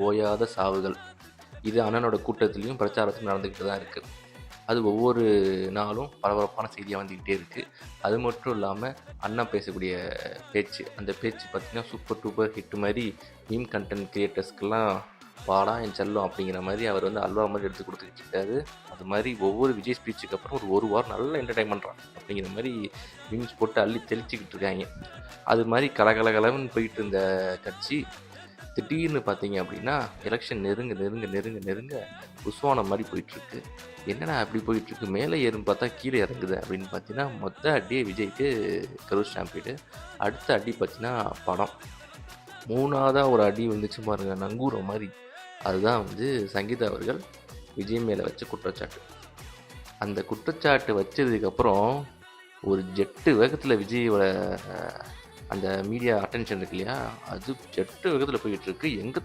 ஓயாத சாவுகள். இது அண்ணனோட கூட்டத்திலயும் பிரச்சாரத்திலும் நடந்துக்கிட்டு தான் இருக்குது. அது ஒவ்வொரு நாளும் பரபரப்பான செய்தியாக வந்துக்கிட்டே இருக்குது. அது மட்டும் இல்லாமல் அண்ணன் பேசக்கூடிய பேச்சு, அந்த பேச்சு பார்த்திங்கன்னா சூப்பர் டூப்பர் ஹிட் மாதிரி மீம் கண்டென்ட் கிரியேட்டர்ஸ்க்கெல்லாம் வாடா என் செல்லம் அப்படிங்கிற மாதிரி அவர் வந்து அல்வா மாதிரி எடுத்து கொடுத்துக்கிட்டு இருக்காரு. அது மாதிரி ஒவ்வொரு விஜய் ஸ்பீச்சுக்கு அப்புறம் ஒரு வாரம் நல்ல என்டர்டைன்மெண்ட்றான் அப்படிங்கிற மாதிரி மீம்ஸ் போட்டு அள்ளி தெளிச்சிக்கிட்டு இருக்காங்க. அது மாதிரி கலகலகலன்னு போயிட்டு இருந்த கட்சி திடீர்னு பார்த்தீங்க அப்படின்னா எலெக்ஷன் நெருங்க புஸ்வானம் மாதிரி போயிட்டுருக்கு. என்னடா அப்படி போயிட்டுருக்கு, மேலே ஏறும் பார்த்தா கீழே இறங்குது அப்படின்னு பார்த்தீங்கன்னா மொத்த அடியே விஜய்க்கு கரூர் ஸ்டாம்பீடு. அடுத்த அடி பார்த்தீங்கன்னா படம். மூணாவதாக ஒரு அடி வந்துச்சு பாருங்க, நங்கூரம் மாதிரி. அதுதான் வந்து சங்கீதா அவர்கள் விஜய் மேலே வச்ச குற்றச்சாட்டு. அந்த குற்றச்சாட்டு வச்சதுக்கப்புறம் ஒரு ஜெட்டு வேகத்தில் விஜயோட அந்த மீடியா அட்டென்ஷன் இருக்கு இல்லையா, அது ஜெட்டு வேகத்தில் போயிட்டுருக்கு. எங்கே